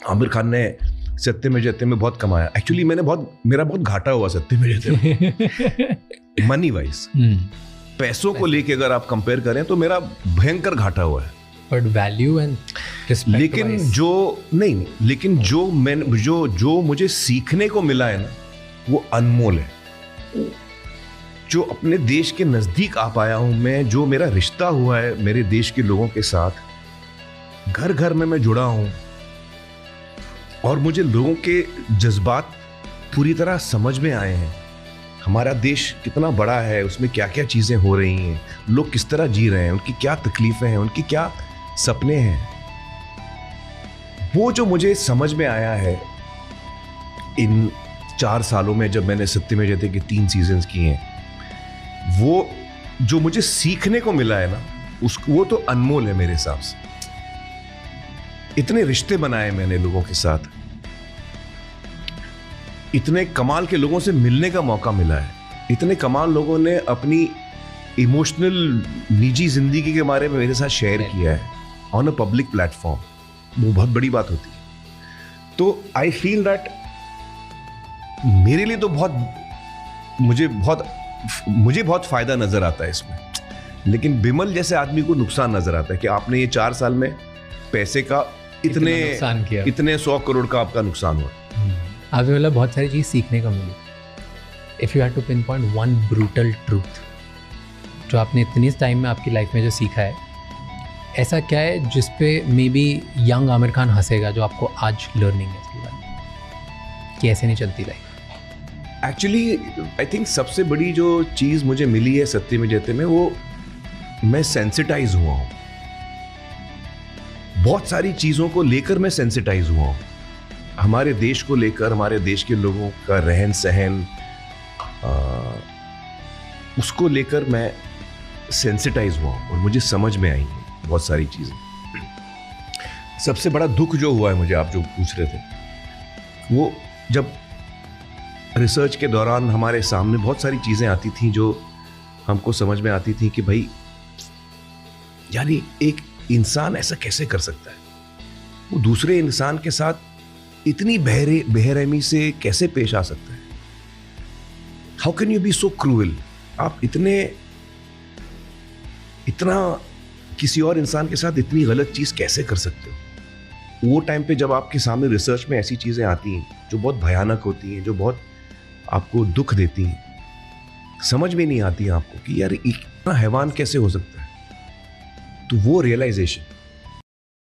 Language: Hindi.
आमिर खान ने सत्य में जयते में बहुत कमाया। एक्चुअली मेरा बहुत घाटा हुआ सत्य में जयते में मनी वाइज, पैसों को लेके अगर आप कंपेयर करें तो मेरा भयंकर घाटा हुआ है। बट वैल्यू एंड रिस्पेक्ट, लेकिन जो मुझे सीखने को मिला है ना, वो अनमोल है। जो अपने देश के नजदीक आ पाया हूं मैं, जो मेरा रिश्ता हुआ है मेरे देश के लोगों के साथ, घर घर में मैं जुड़ा हूं और मुझे लोगों के जज्बात पूरी तरह समझ में आए हैं। हमारा देश कितना बड़ा है, उसमें क्या क्या चीजें हो रही हैं, लोग किस तरह जी रहे हैं, उनकी क्या तकलीफें हैं, उनकी क्या सपने हैं, वो जो मुझे समझ में आया है इन 4 सालों में, जब मैंने सत्य में जयते के 3 सीजन्स किए हैं, वो जो मुझे सीखने को मिला है ना, वो तो अनमोल है मेरे हिसाब से। इतने रिश्ते बनाए मैंने लोगों के साथ, इतने कमाल के लोगों से मिलने का मौका मिला है, इतने कमाल लोगों ने अपनी इमोशनल निजी जिंदगी के बारे में मेरे साथ शेयर किया है ऑन अ पब्लिक प्लेटफॉर्म। वो बहुत बड़ी बात होती है। तो आई फील दैट मेरे लिए तो मुझे बहुत फायदा नजर आता है इसमें, लेकिन बिमल जैसे आदमी को नुकसान नजर आता है कि आपने ये 4 साल में पैसे का इतने 100 करोड़ का आपका नुकसान हुआ। आपसे मतलब बहुत सारी चीज़ सीखने को मिली। If you have to pinpoint one brutal truth जो आपने इतनी टाइम में आपकी लाइफ में जो सीखा है, ऐसा क्या है जिस पे maybe young Aamir Khan हंसेगा, जो आपको आज लर्निंग है इसके बाद कि ऐसे नहीं चलती लाइफ? एक्चुअली आई थिंक सबसे बड़ी जो चीज़ मुझे मिली है सत्य में जयते में, वो मैं सेंसिटाइज हुआ हूँ। बहुत सारी चीज़ों को लेकर मैं सेंसिटाइज हुआ हूँ। हमारे देश को लेकर, हमारे देश के लोगों का रहन सहन, उसको लेकर मैं सेंसिटाइज हुआ हूँ और मुझे समझ में आई हैं बहुत सारी चीज़ें। सबसे बड़ा दुख जो हुआ है मुझे, आप जो पूछ रहे थे, वो जब रिसर्च के दौरान हमारे सामने बहुत सारी चीज़ें आती थी जो हमको समझ में आती थी कि भाई यानी एक इंसान ऐसा कैसे कर सकता है, वो दूसरे इंसान के साथ इतनी बेरहमी से कैसे पेश आ सकता है। How can you be so cruel? आप इतना किसी और इंसान के साथ इतनी गलत चीज़ कैसे कर सकते हो? वो टाइम पे जब आपके सामने रिसर्च में ऐसी चीज़ें आती हैं जो बहुत भयानक होती हैं, जो बहुत आपको दुख देती हैं, समझ में नहीं आती है आपको कि यार इतना हैवान कैसे हो सकता है। तो वो रियलाइजेशन